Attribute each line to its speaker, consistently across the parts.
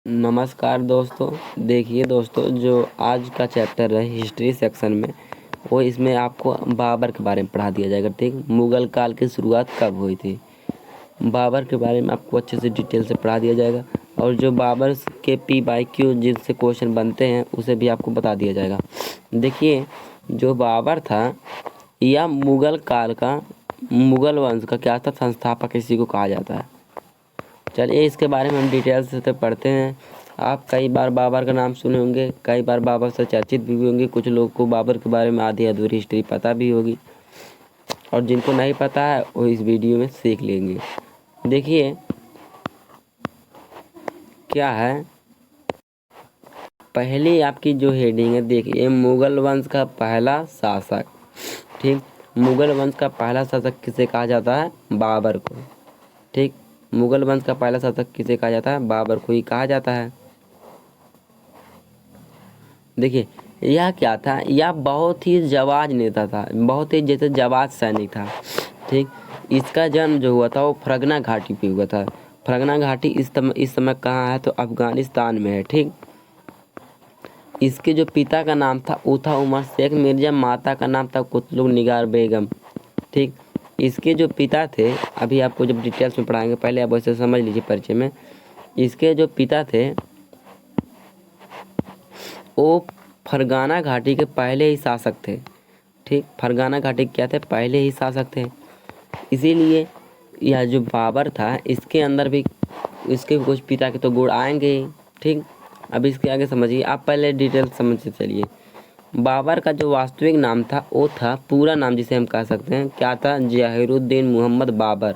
Speaker 1: नमस्कार दोस्तों। देखिए दोस्तों, जो आज का चैप्टर है हिस्ट्री सेक्शन में, वो इसमें आपको बाबर के बारे में पढ़ा दिया जाएगा। ठीक, मुग़ल काल की शुरुआत कब हुई थी, बाबर के बारे में आपको अच्छे से डिटेल से पढ़ा दिया जाएगा। और जो बाबर के PYQ जिससे क्वेश्चन बनते हैं उसे भी आपको बता दिया जाएगा। देखिए, जो बाबर था यह मुग़ल काल का, मुग़ल वंश का क्या था, संस्थापक इसी को कहा जाता है। चलिए इसके बारे में हम डिटेल से तो पढ़ते हैं। आप कई बार बाबर का नाम सुने होंगे, कई बार बाबर से चर्चित भी होंगे। कुछ लोगों को बाबर के बारे में आधी अधूरी हिस्ट्री पता भी होगी, और जिनको नहीं पता है वो इस वीडियो में सीख लेंगे। देखिए क्या है, पहली आपकी जो हेडिंग है, देखिए मुग़ल वंश का पहला शासक। ठीक, मुग़ल वंश का पहला शासक किसे कहा जाता है, बाबर को। ठीक, मुग़ल वंश का पहला शासक किसे कहा जाता है, बाबर को ही कहा जाता है। देखिए यह क्या था, यह बहुत ही जाबाज नेता था, बहुत ही जैसे जाबाज सैनिक था। ठीक, इसका जन्म जो हुआ था वो फरगना घाटी पे हुआ था। फरगना घाटी इस समय कहाँ है, तो अफ़गानिस्तान में है। ठीक, इसके जो पिता का नाम था वो था उमर शेख मिर्ज़ा, माता का नाम था कुतलुग निगार बेगम। ठीक, इसके जो पिता थे, अभी आपको जब डिटेल्स में पढ़ाएंगे, पहले आप वैसे समझ लीजिए परिचय में। इसके जो पिता थे वो फरगाना घाटी के पहले ही शासक थे। ठीक, फरगाना घाटी क्या थे, पहले ही शासक थे। इसीलिए यह जो बाबर था इसके अंदर भी इसके कुछ पिता के तो गुण आएंगे ही। ठीक, अब इसके आगे समझिए, आप पहले डिटेल समझ से चलिए। बाबर का जो वास्तविक नाम था वो था, पूरा नाम जिसे हम कह सकते हैं क्या था, जहीरुद्दीन मोहम्मद बाबर।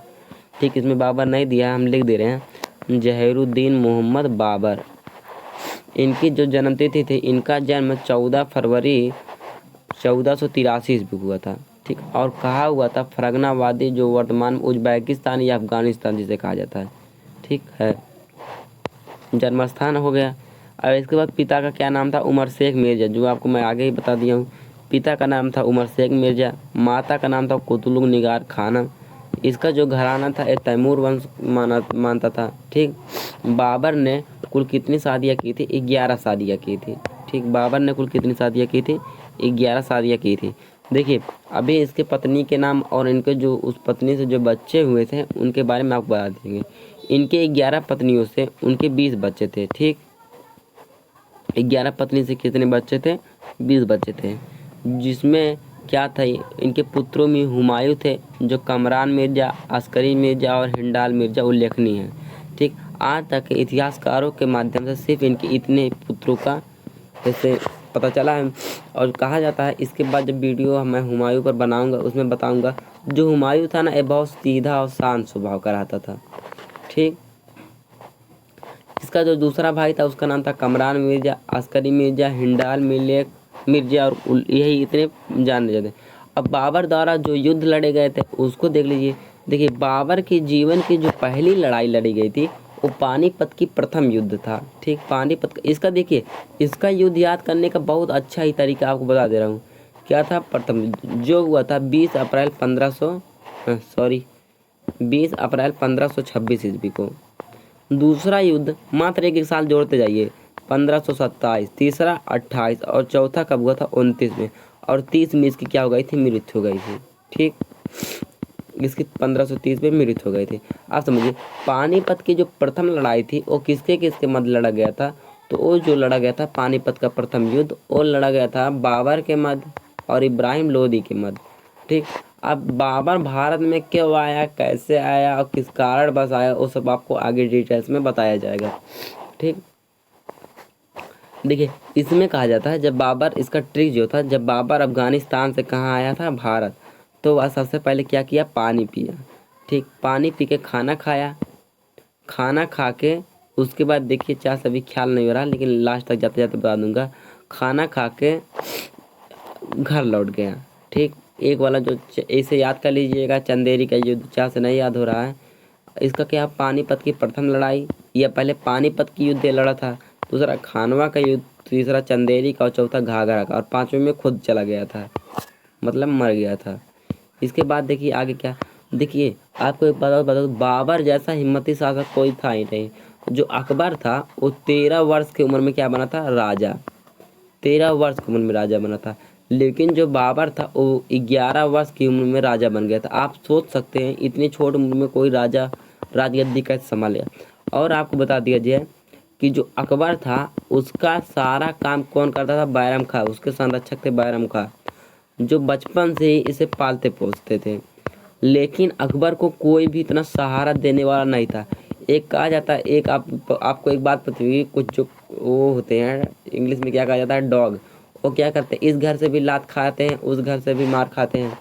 Speaker 1: ठीक, इसमें बाबर नहीं दिया, हम लिख दे रहे हैं जहीरुद्दीन मोहम्मद बाबर। इनकी जो जन्मतिथि थी, इनका जन्म 14 फरवरी 1483 ईस्वी हुआ था। ठीक, और कहा हुआ था फरगना वादी, जो वर्तमान उज्बेकिस्तान या अफगानिस्तान जिसे कहा जाता है। ठीक है, जन्म स्थान हो गया। और इसके बाद पिता का क्या नाम था, उमर शेख मिर्ज़ा, जो आपको मैं आगे ही बता दिया हूँ। पिता का नाम था उमर शेख मिर्ज़ा, माता का नाम था कुतुलुग निगार खानम। इसका जो घराना था ये तैमूर वंश मानता था। ठीक, बाबर ने कुल कितनी शादियाँ की थी, 11 शादियाँ की थी। ठीक, बाबर ने कुल कितनी शादियाँ की थी, 11 शादियाँ की थी। देखिए अभी इसके पत्नी के नाम और इनके जो उस पत्नी से जो बच्चे हुए थे उनके बारे में आपको बता देंगे। इनके 11 पत्नियों से उनके 20 बच्चे थे। ठीक, 11 पत्नी से कितने बच्चे थे, 20 बच्चे थे। जिसमें क्या था, इनके पुत्रों में हुमायूं थे, जो कमरान मिर्ज़ा, अस्करी मिर्ज़ा और हिंडाल मिर्ज़ा उल्लेखनीय है। ठीक, आज तक इतिहासकारों के माध्यम से सिर्फ इनके इतने पुत्रों का जैसे पता चला है। और कहा जाता है, इसके बाद जब वीडियो मैं हुमायूं पर बनाऊंगा उसमें बताऊंगा, जो हुमायूं था ना ये बहुत सीधा और शांत स्वभाव का रहता था। ठीक, इसका जो दूसरा भाई था उसका नाम था कमरान मिर्ज़ा, अस्करी मिर्ज़ा, हिंडाल मिर्ज़ा और यही इतने जाने जाते। अब बाबर द्वारा जो युद्ध लड़े गए थे उसको देख लीजिए। देखिए बाबर के जीवन की जो पहली लड़ाई लड़ी गई थी वो पानीपत की प्रथम युद्ध था। ठीक, पानीपत का इसका देखिए, इसका युद्ध याद करने का बहुत अच्छा ही तरीका आपको बता दे रहा हूँ। क्या था प्रथम युद्ध, जो हुआ था 20 अप्रैल 1526 ईस्वी को। दूसरा युद्ध मात्र एक साल जोड़ते जाइए, 1527, तीसरा 28 और चौथा कब हुआ था, 29 में। और 30 में इसकी क्या हो गई थी, मृत्यु हो गई थी। ठीक, इसकी 1530 में मृत्यु हो गई थी। आप समझिए, पानीपत की जो प्रथम लड़ाई थी वो किसके किसके मध्य लड़ा गया था, तो वो जो लड़ा गया था पानीपत का प्रथम युद्ध, वो लड़ा गया था बाबर के मध्य और इब्राहिम लोदी के मध्य। ठीक, अब बाबर भारत में क्यों आया, कैसे आया और किस कारण बस आया, वो सब आपको आगे डिटेल्स में बताया जाएगा। ठीक, देखिए इसमें कहा जाता है जब बाबर, इसका ट्रिक जो था, जब बाबर अफगानिस्तान से कहाँ आया था, भारत, तो वह सबसे पहले क्या किया, पानी पिया। ठीक, पानी पी के खाना खाया, खाना खा के उसके बाद देखिए चाहे सभी ख्याल नहीं हो रहा लेकिन लास्ट तक जाते जाते बता दूंगा। खाना खा के घर लौट गया। ठीक, एक वाला जो इसे याद कर लीजिएगा, चंदेरी का युद्ध, चाहे से नहीं याद हो रहा है। इसका क्या, पानीपत की प्रथम लड़ाई, या पहले पानीपत की युद्ध लड़ा था, दूसरा खानवा का युद्ध, तीसरा चंदेरी का और चौथा घाघरा का, और पांचवें में खुद चला गया था, मतलब मर गया था। इसके बाद देखिए आगे क्या, देखिए आपको एक बात और बता दूं, बाबर जैसा हिम्मती शासक कोई था ही नहीं। जो अकबर था वो 13 वर्ष की उम्र में क्या बना था, राजा। 13 वर्ष की उम्र में राजा बना था। लेकिन जो बाबर था वो 11 वर्ष की उम्र में राजा बन गया था। आप सोच सकते हैं इतनी छोटी उम्र में कोई राजा राजगद्दी कैसे संभाले। और आपको बता दिया जाए कि जो अकबर था उसका सारा काम कौन करता था, बैरम खां। उसके संरक्षक थे बैरम खां, जो बचपन से ही इसे पालते पोसते थे। लेकिन अकबर को कोई भी इतना सहारा देने वाला नहीं था। एक कहा जाता है, एक आपको एक बात पता होगी, कुछ जो वो होते हैं इंग्लिश में क्या कहा जाता है, डॉग। वो क्या करते हैं, इस घर से भी लात खाते हैं, उस घर से भी मार खाते हैं।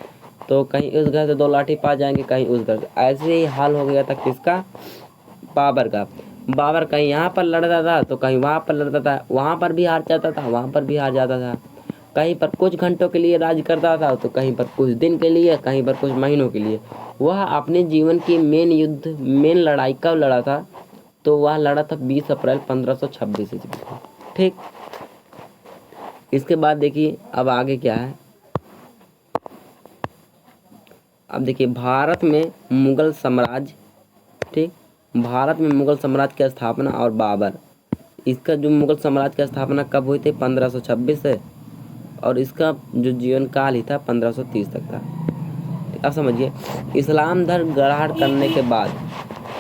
Speaker 1: तो कहीं उस घर से 2 लाठी पा जाएंगे, कहीं उस घर से। ऐसे ही हाल हो गया था किसका, बाबर का। बाबर कहीं यहाँ पर लड़ता था तो कहीं वहाँ पर लड़ता था, वहाँ पर भी हार जाता था, वहाँ पर भी हार जाता था। कहीं पर कुछ घंटों के लिए राज करता था तो कहीं पर कुछ दिन के लिए, कहीं पर कुछ महीनों के लिए। वह अपने जीवन की मेन लड़ाई कब लड़ा था, तो वह लड़ा था 20 अप्रैल 1526 ईस्वी को। ठीक, इसके बाद देखिए अब आगे क्या है। अब देखिए भारत में मुगल साम्राज्य, ठीक, भारत में मुगल साम्राज्य की स्थापना और बाबर। इसका जो मुगल साम्राज्य की स्थापना कब हुई थी, 1526 से, और इसका जो जीवन काल ही था 1530 तक था। अब समझिए, इस्लाम धर्म ग्रहण करने के बाद,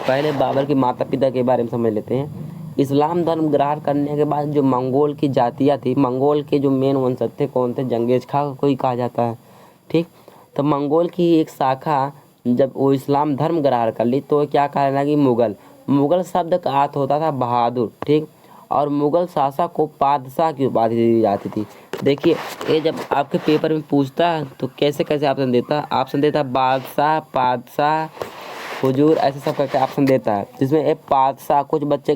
Speaker 1: पहले बाबर के माता पिता के बारे में समझ लेते हैं। इस्लाम धर्म ग्रहण करने के बाद जो मंगोल की जातियाँ थी, मंगोल के जो मेन वंशज थे कौन थे, जंगेज खां को ही कहा जाता है। ठीक, तो मंगोल की एक शाखा जब वो इस्लाम धर्म ग्रहण कर ली तो क्या कहने लगी, मुगल। मुगल शब्द का अर्थ होता था बहादुर। ठीक, और मुगल शासक को बादशाह की उपाधि दी जाती थी। देखिए ये जब आपके पेपर में पूछता है तो कैसे कैसे ऑप्शन देता है बादशाह, पादशाह, हुजूर, ऐसे सब करके ऑप्शन देता है। जिसमें एक बादशाह, कुछ बच्चे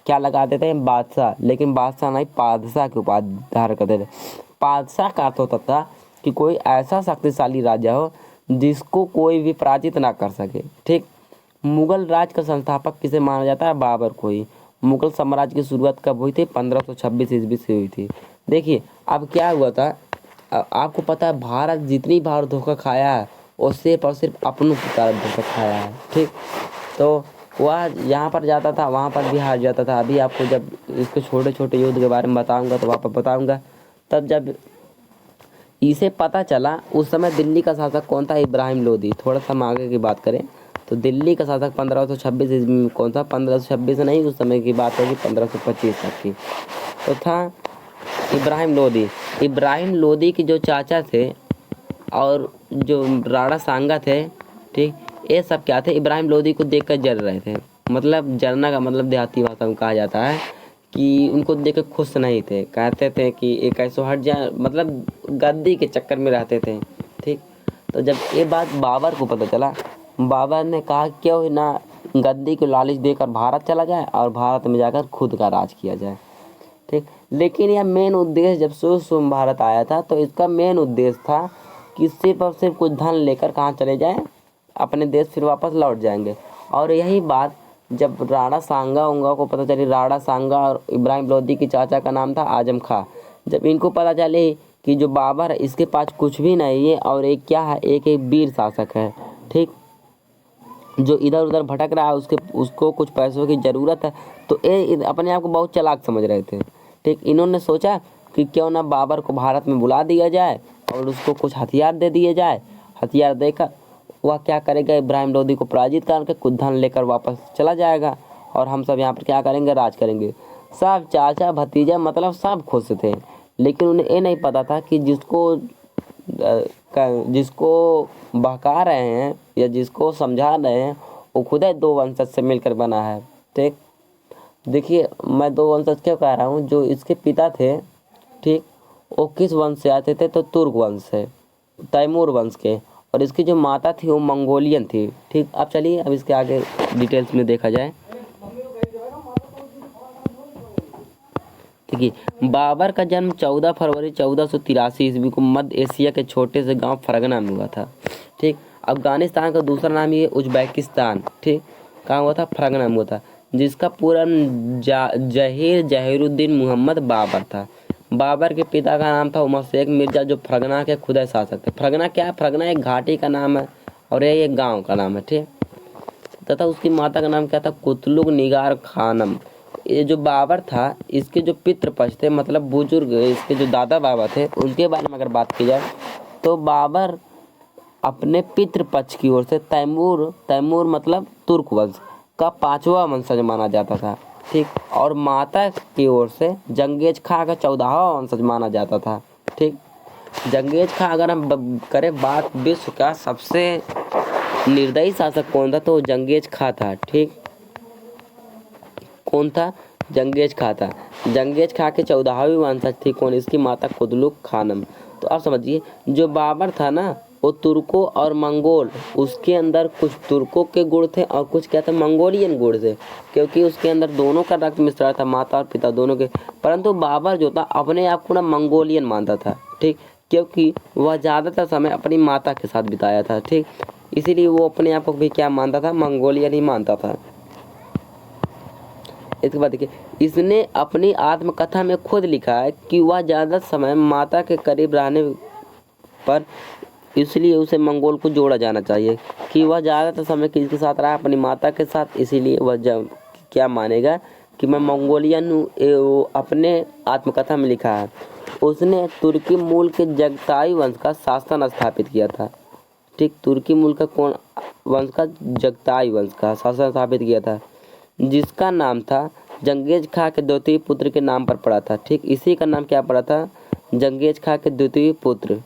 Speaker 1: क्या लगा देते हैं बादशाह, लेकिन बादशाह नहीं, पादशाह की उपाधि धारण करते थे। पादशाह का अर्थ होता था कि कोई ऐसा शक्तिशाली राजा हो जिसको कोई भी पराजित ना कर सके। ठीक, मुगल राज का संस्थापक किसे माना जाता है, बाबर को ही। मुगल साम्राज्य की शुरुआत कब हुई थी, 1526 ईस्वी से हुई थी। देखिए अब क्या हुआ था, आपको पता है भारत जितनी बार धोखा खाया है वो सिर्फ और सिर्फ अपनों की तरफ धोखा खाया है। ठीक, तो वह यहाँ पर जाता था, वहाँ पर भी हार जाता था। अभी आपको जब इसके छोटे छोटे युद्ध के बारे में बताऊंगा तो वहाँ पर बताऊंगा। तब जब इसे पता चला, उस समय दिल्ली का शासक कौन था, इब्राहिम लोदी। थोड़ा सा हम आगे की बात करें तो दिल्ली का शासक 1526 ईस्वी में कौन था, 1526 नहीं, उस समय की बात होगी 1525 तक की, तो था इब्राहिम लोदी। इब्राहिम लोदी के जो चाचा थे और जो राणा सांगा थे, ठीक, ये सब क्या थे, इब्राहिम लोदी को देखकर जल रहे थे। मतलब जलना का मतलब देहाती भाषा में कहा जाता है कि उनको देखकर खुश नहीं थे, कहते थे कि एक ऐसो हट जाए, मतलब गद्दी के चक्कर में रहते थे। ठीक, तो जब ये बात बाबर को पता चला, बाबर ने कहा क्यों ना गद्दी को लालच देकर भारत चला जाए और भारत में जाकर खुद का राज किया जाए। ठीक, लेकिन यह मेन उद्देश्य जब सोम भारत आया था तो इसका मेन उद्देश्य था कि सिर्फ और सिर्फ कुछ धन लेकर कहाँ चले जाएं, अपने देश फिर वापस लौट जाएंगे। और यही बात जब राणा सांगा उंगा को पता चली, राणा सांगा और इब्राहिम लोदी की चाचा का नाम था आजम खां, जब इनको पता चले कि जो बाबर है इसके पास कुछ भी नहीं है और एक क्या है, एक वीर शासक है, ठीक, जो इधर उधर भटक रहा है, उसको कुछ पैसों की ज़रूरत है, तो ये अपने आप को बहुत चालाक समझ रहे थे। ठीक, इन्होंने सोचा कि क्यों ना बाबर को भारत में बुला दिया जाए और उसको कुछ हथियार दे दिए जाए। हथियार देकर वह क्या करेगा, इब्राहिम लोदी को पराजित करके कुछ धन लेकर वापस चला जाएगा और हम सब यहाँ पर क्या करेंगे, राज करेंगे। सब चाचा भतीजा मतलब सब खुश थे, लेकिन उन्हें ये नहीं पता था कि जिसको बहका रहे हैं या जिसको समझा रहे हैं वो खुद है 2 वंशज से मिलकर बना है। ठीक, देखिए मैं 2 वंशज क्यों कह रहा हूँ, जो इसके पिता थे, ठीक, वो किस वंश से आते थे, तो तुर्क वंश से, तैमूर वंश के, और इसकी जो माता थी वो मंगोलियन थी। ठीक, अब चलिए अब इसके आगे डिटेल्स में देखा जाए। देखिए बाबर का जन्म 14 फरवरी 1483 ईस्वी को मध्य एशिया के छोटे से गांव फरगना में हुआ था। ठीक, अफगानिस्तान का दूसरा नाम ये उज्बेकिस्तान, ठीक, कहाँ हुआ था, फरगना में हुआ था, जिसका पूरा जहीरुद्दीन मोहम्मद बाबर था। बाबर के पिता का नाम था उमर शेख मिर्जा, जो फरगना के खुदा शासक थे। फरगना क्या है, फरगना एक घाटी का नाम है और ये एक गाँव का नाम है। ठीक, तथा उसकी माता का नाम क्या था, कुतलुग निगार खानम। ये जो बाबर था इसके जो पितृ पक्ष थे, मतलब बुजुर्ग इसके जो दादा बाबा थे, उनके बारे में अगर बात की जाए तो बाबर अपने पितृ पक्ष की ओर से तैमूर, तैमूर मतलब तुर्क वंश का 5वां वंशज माना जाता था, ठीक। और माता की ओर से जंगेज खां का 14वां वंशज माना जाता था, ठीक। जंगेज खां अगर हम करें बात विश्व का सबसे निर्दयी शासक कौन था, तो जंगेज खां था, ठीक। कौन था, जंगेज खां था। जंगेज खां के 14वीं वंशज थी कौन, इसकी माता कुतलुग खानम। तो आप समझिए जो बाबर था ना वो तुर्कों और मंगोल, उसके अंदर कुछ तुर्कों के गुण थे और कुछ क्या था, मंगोलियन गुण थे, क्योंकि उसके अंदर दोनों का रक्त मिश्रण था, माता और पिता दोनों के। परंतु बाबर जो था अपने आप को ना मंगोलियन मानता था, ठीक, क्योंकि वह ज़्यादातर समय अपनी माता के साथ बिताया था, ठीक। इसीलिए वो अपने आप को भी क्या मानता था, मंगोलियन ही मानता था। इसके बाद देखिए इसने अपनी आत्मकथा में खुद लिखा है कि वह ज़्यादा समय माता के करीब रहने पर, इसलिए उसे मंगोल को जोड़ा जाना चाहिए कि वह ज़्यादातर समय किसके साथ रहा, अपनी माता के साथ, इसीलिए वह जब क्या मानेगा कि मैं मंगोलियन हूँ, वो अपने आत्मकथा में लिखा है। उसने तुर्की मूल के जगताई वंश का शासन स्थापित किया था, ठीक। तुर्की मूल का कौन वंश का, जगताई वंश का शासन स्थापित किया था, जिसका नाम था जंगेज खां के द्वितीय पुत्र के नाम पर पड़ा था, ठीक। इसी का नाम क्या पड़ा था, जंगेज खां के द्वितीय पुत्र।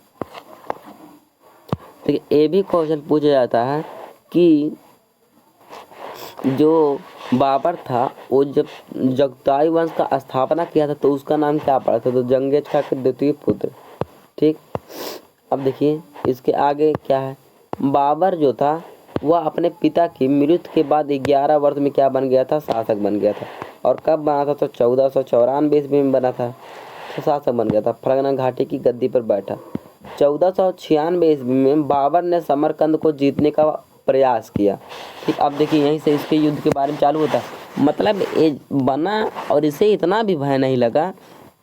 Speaker 1: ठीक है, ये भी क्वेश्चन पूछा जाता है कि जो बाबर था वो जब जगताई वंश का स्थापना किया था तो उसका नाम क्या पड़ा था, तो जंगेज खां के द्वितीय पुत्र, ठीक। अब देखिए इसके आगे क्या है, बाबर जो था वह अपने पिता की मृत्यु के बाद 11 वर्ष में क्या बन गया था, शासक बन गया था। और कब बना था, तो 1494 ईस्वी में बना था, तो शासक बन गया था, फरगना घाटी की गद्दी पर बैठा। 1496 ईस्वी में बाबर ने समरकंद को जीतने का प्रयास किया, ठीक। अब देखिए यहीं से इसके युद्ध के बारे में चालू होता है, मतलब ये बना और इसे इतना भी भय नहीं लगा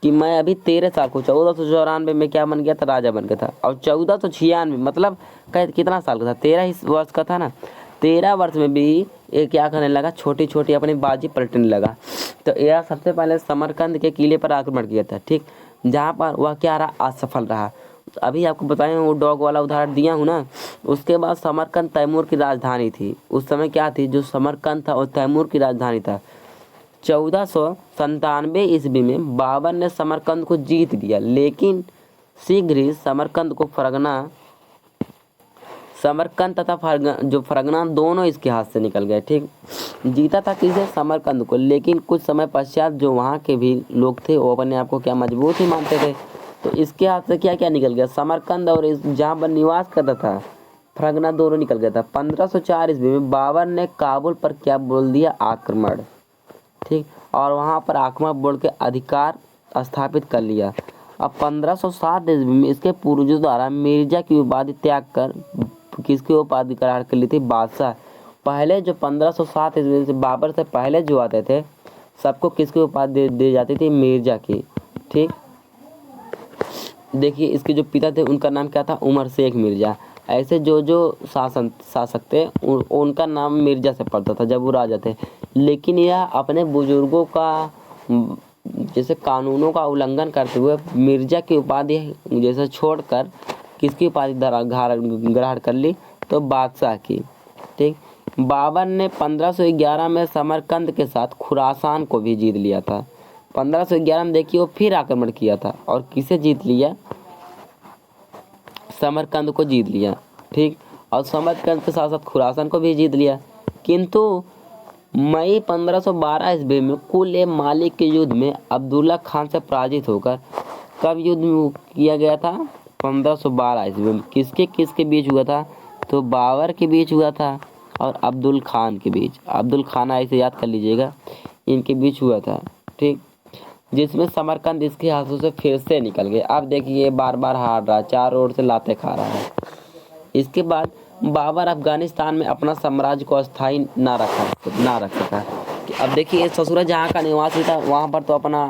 Speaker 1: कि मैं अभी 13 साल को 1494 में क्या बन गया था, राजा बन गया था। और 1496 मतलब कितना साल का था, 13 ही वर्ष का था ना, 13 वर्ष में भी ये क्या करने लगा, छोटी छोटी अपनी बाजी पलटने लगा। तो यह सबसे पहले समरकंद के किले पर आक्रमण किया था, ठीक, जहाँ पर वह क्या रहा, असफल रहा। अभी आपको बताएं वो डॉग वाला उदाहरण दिया हूँ ना। उसके बाद समरकंद तैमूर की राजधानी थी, उस समय क्या थी, जो समरकंद था वो तैमूर की राजधानी था। 1497 ईस्वी में बाबर ने समरकंद को जीत लिया, लेकिन शीघ्र ही समरकंद तथा फरगना दोनों इसके हाथ से निकल गए, ठीक। जीता था किसे, समरकंद को, लेकिन कुछ समय पश्चात जो वहाँ के भी लोग थे वो अपने आप को क्या मजबूत ही मानते थे, तो इसके हाथ से क्या क्या निकल गया, समरकंद और इस जहाँ पर निवास करता था फरगना दोनों निकल गया था। 1504 ईस्वी में बाबर ने काबुल पर क्या बोल दिया, आक्रमण, ठीक, और वहाँ पर आक्रमण बोल के अधिकार स्थापित कर लिया। अब 1507 ईस्वी में इसके पूर्वजों द्वारा मिर्जा की उपाधि त्याग कर किसकी उपाधि करार कर ली थी, बादशाह। पहले जो 1507 ईस्वी से बाबर से पहले जो आते थे सबको किसकी उपाधि दी जाती थी, मिर्जा की, ठीक। देखिए इसके जो पिता थे उनका नाम क्या था, उमर शेख मिर्जा। ऐसे जो जो शासक थे उनका नाम मिर्जा से पड़ता था जब वो राजा थे। लेकिन यह अपने बुजुर्गों का जैसे कानूनों का उल्लंघन करते हुए मिर्जा की उपाधि जैसे छोड़कर किसकी उपाधि ग्रहण कर ली, तो बादशाह की, ठीक। बाबर ने 1511 में समरकंद के साथ खुरासान को भी जीत लिया था। 1511 में देखिए वो फिर आक्रमण किया था और किसे जीत लिया, समरकंद को जीत लिया, ठीक। और समरकंद के साथ साथ खुरासान को भी जीत लिया। किंतु मई 1512 ईस्वी में कुल ए मालिक के युद्ध में अब्दुल्ला खान से पराजित होकर, कब युद्ध किया गया था, 1512 ईस्वी में। किसके किसके बीच हुआ था, तो बाबर के बीच हुआ था और अब्दुल खान के बीच, अब्दुल खान ऐसे याद कर लीजिएगा, इनके बीच हुआ था, ठीक। जिसमें समरकंद इसके हाथों से फिर से निकल गए। अब देखिए बार बार हार रहा, चारों ओर से लाते खा रहा है। इसके बाद बाबर अफगानिस्तान में अपना साम्राज्य को अस्थायी ना रख सका। कि अब देखिए ससुरा जहाँ का निवासी था वहाँ पर तो अपना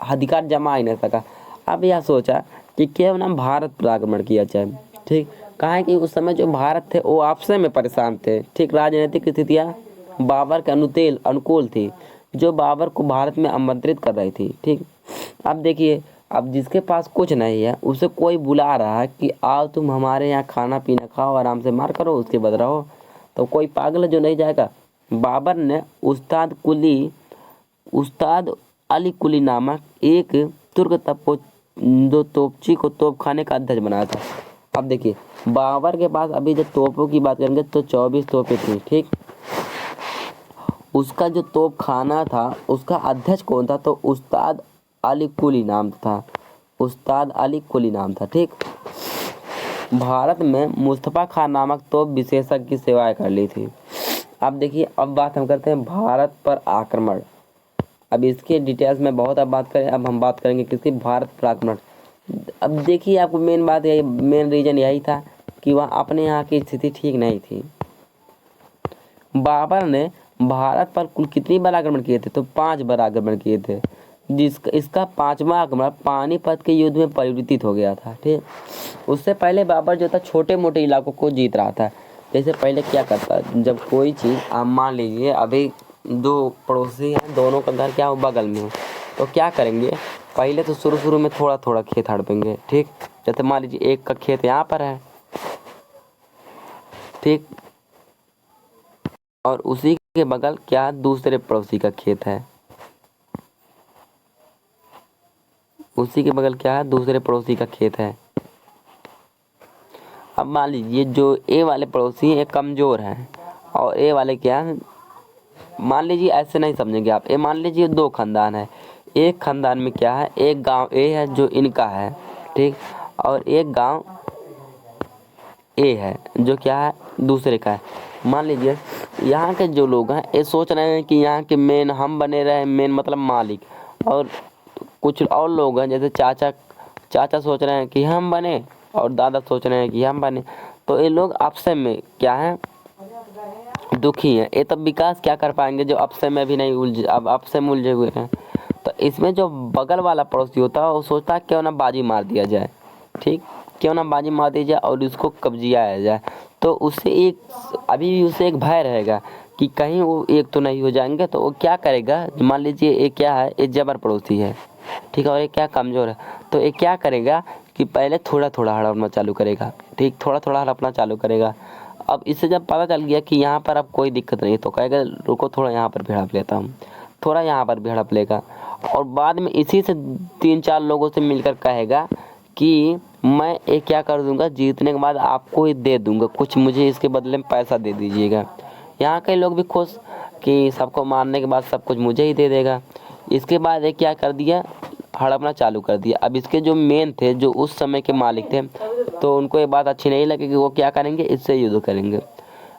Speaker 1: अधिकार जमा ही नहीं सका। अब यह सोचा कि क्यों ना भारत पर आक्रमण किया जाए, ठीक। कहा कि उस समय जो भारत थे वो आपस में परेशान थे, ठीक। राजनीतिक स्थितियाँ बाबर के अनुकूल थी, जो बाबर को भारत में आमंत्रित कर रही थी। ठीक, अब देखिए, अब जिसके पास कुछ नहीं है उसे कोई बुला रहा है कि आओ तुम हमारे यहाँ खाना पीना खाओ, आराम से मार करो, उसके बाद रहो, तो कोई पागल है जो नहीं जाएगा। बाबर ने उस्ताद अली कुली नामक एक तुर्क जो तोपची को तोप खाने का अध्यक्ष बनाया था। अब देखिए, बाबर के पास अभी जब तोपों की बात करेंगे तो 24 तोपें थी। ठीक, उसका जो तोप खाना था उसका अध्यक्ष कौन था, तो उस्ताद अली कुली नाम था। उस्ताद अली कुली नाम था। ठीक, भारत में मुस्तफ़ा खान नामक तोप विशेषज्ञ की सेवाएं कर ली थी। अब देखिए, अब बात हम करते हैं भारत पर आक्रमण। अब इसके डिटेल्स में बहुत अब बात करें, अब हम बात करेंगे किसकी, भारत पर आक्रमण। अब देखिए, आपको मेन रीज़न यही था कि वह अपने यहाँ की स्थिति ठीक नहीं थी। बाबर ने भारत पर कुल कितनी बार आक्रमण किए थे, तो 5 बार आक्रमण किए थे, इसका 5वां आक्रमण पानीपत के युद्ध में परिवर्तित हो गया था। ठीक, उससे पहले बाबर जो था छोटे मोटे इलाकों को जीत रहा था। जैसे पहले क्या करता, जब कोई चीज़, आप मान लीजिए अभी 2 पड़ोसी हैं, दोनों का घर क्या हो, बगल में हो, तो क्या करेंगे, पहले तो शुरू में थोड़ा थोड़ा खेत हड़पेंगे। ठीक, जैसे मान लीजिए एक का खेत यहाँ पर है, ठीक, और उसी के बगल क्या दूसरे पड़ोसी का खेत है, उसी के बगल क्या है, दूसरे पड़ोसी का खेत है। अब मान लीजिए जो ए वाले पड़ोसी हैं कमज़ोर हैं और ए वाले क्या है, मान लीजिए ऐसे नहीं समझेंगे आप, ये मान लीजिए 2 खानदान है, एक खानदान में क्या है, एक गांव ए है जो इनका है, ठीक, और एक गांव ए है जो क्या है, दूसरे का है। मान लीजिए यहाँ के जो लोग हैं ये सोच रहे हैं कि यहाँ के मेन हम बने रहे, मेन मतलब मालिक, और कुछ और लोग हैं जैसे चाचा सोच रहे हैं कि हम बने और दादा सोच रहे हैं कि हम बने, तो ये लोग आपस में क्या है, दुखी हैं। ये तब विकास क्या कर पाएंगे जो आपस में भी नहीं अब आपस में उलझे हुए हैं। तो इसमें जो बगल वाला पड़ोसी होता है वो सोचता है क्यों ना बाजी मार दिया जाए, ठीक, क्यों ना बाजी मार दी जाए और उसको कब्जियाया जाए। तो उससे अभी भी उसे एक भय रहेगा कि कहीं वो एक तो नहीं हो जाएंगे, तो वो क्या करेगा, मान लीजिए ये क्या है, ये जबर पड़ोसी है, ठीक है, और ये क्या कमज़ोर है, तो ये क्या करेगा कि पहले थोड़ा थोड़ा हड़पना चालू करेगा, ठीक, थोड़ा थोड़ा हड़पना चालू करेगा। अब इससे जब पता चल गया कि यहाँ पर अब कोई दिक्कत नहीं, तो कहेगा रुको थोड़ा यहाँ पर भी हड़प लेता हूँ, थोड़ा यहाँ पर भी हड़प लेगा, और बाद में इसी से 3-4 लोगों से मिलकर कहेगा कि मैं ये क्या कर दूंगा, जीतने के बाद आपको ये दे दूंगा, कुछ मुझे इसके बदले में पैसा दे दीजिएगा। यहाँ के लोग भी खुश कि सबको मारने के बाद सब कुछ मुझे ही दे देगा। इसके बाद ये क्या कर दिया, हड़पना चालू कर दिया। अब इसके जो मेन थे, जो उस समय के मालिक थे, तो उनको ये बात अच्छी नहीं लगी कि वो क्या करेंगे, इससे युद्ध करेंगे।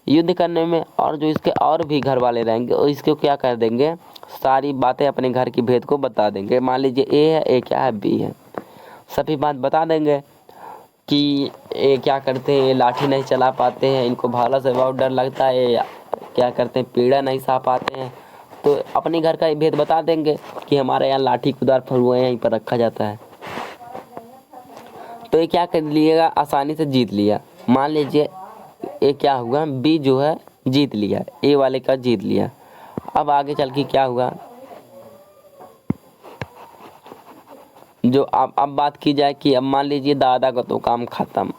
Speaker 1: युद्ध करने में और जो इसके और भी घर वाले रहेंगे और इसको क्या कर देंगे, सारी बातें अपने घर की भेद को बता देंगे। मान लीजिए ए है, ए क्या है, बी है, सभी बात बता देंगे कि ये क्या करते हैं, ये लाठी नहीं चला पाते हैं, इनको भाला से बहुत डर लगता है, क्या करते हैं, पीड़ा नहीं सह पाते हैं, तो अपने घर का भेद बता देंगे कि हमारे यहाँ लाठी कुदार फरुए यहीं पर रखा जाता है। तो ये क्या कर लिएगा, आसानी से जीत लिया। मान लीजिए ये क्या हुआ, बी जो है जीत लिया, ए वाले का जीत लिया। अब आगे चल के क्या हुआ, जो अब बात की जाए कि अब मान लीजिए दादा का तो काम खत्म,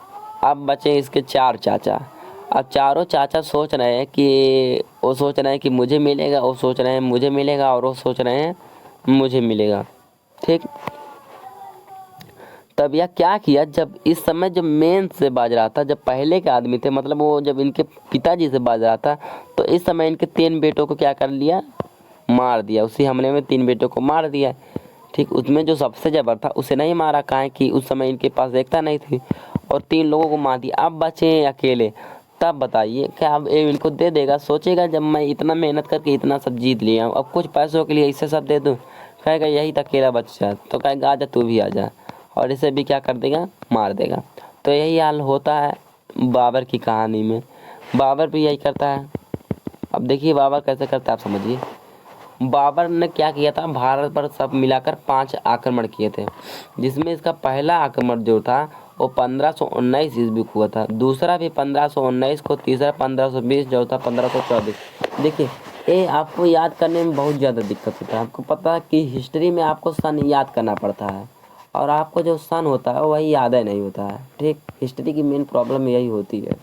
Speaker 1: अब बचे इसके 4 चाचा। अब चारों चाचा सोच रहे हैं कि वो सोच रहे हैं कि मुझे मिलेगा, वो सोच रहे हैं मुझे मिलेगा, और वो सोच रहे हैं मुझे मिलेगा, ठीक। तब यह क्या किया, जब इस समय जब मेन से बाज रहा था, जब पहले के आदमी थे, मतलब वो जब इनके पिताजी से बाज रहा था, तो इस समय इनके 3 बेटों को क्या कर लिया, मार दिया। उसी हमले में 3 बेटों को मार दिया, ठीक। उसमें जो सबसे जबर था उसे नहीं मारा, काहे कि उस समय इनके पास एकता नहीं थी, और 3 लोगों को मार दिया। अब बचे अकेले, तब बताइए क्या अब इनको दे देगा, सोचेगा जब मैं इतना मेहनत करके इतना सब जीत लिया हूँ, अब कुछ पैसों के लिए इसे सब दे दूँ, कहेगा यही तो अकेला बच्चा, तो कहेगा आजा तू भी आजा, और इसे भी क्या कर देगा, मार देगा। तो यही हाल होता है बाबर की कहानी में, बाबर भी यही करता है। अब देखिए बाबर कैसे करता है, आप समझिए। बाबर ने क्या किया था, भारत पर सब मिलाकर 5 आक्रमण किए थे, जिसमें इसका पहला आक्रमण जो था वो 1519 ईस्वी को हुआ था, दूसरा भी 1519 को, तीसरा 1520, चौथा 1524। देखिए ये आपको याद करने में बहुत ज़्यादा दिक्कत होता है। आपको पता है कि हिस्ट्री में आपको सन याद करना पड़ता है और आपको जो सन होता है वही याद ही नहीं होता है। ठीक, हिस्ट्री की मेन प्रॉब्लम यही होती है।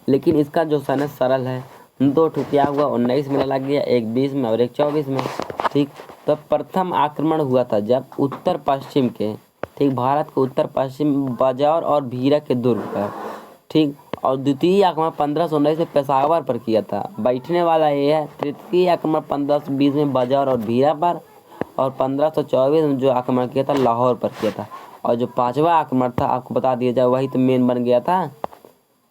Speaker 1: लेकिन इसका जो सन है सरल है। 2 ठुकिया हुआ 19 में लग गया, एक 20 में और एक 24 में। ठीक, तो प्रथम आक्रमण हुआ था जब उत्तर पश्चिम के, ठीक, भारत के उत्तर पश्चिम बाजार और भीरा के दुर्ग पर। ठीक, और द्वितीय आक्रमण 1519 में पेशावर पर किया था। बैठने वाला ये है। तृतीय आक्रमण 1520 में बाजार और भीरा पर, और 1524 में जो आक्रमण किया था लाहौर पर किया था। और जो 5वां आक्रमण था आपको बता दिया जाए, वही तो मेन बन गया था।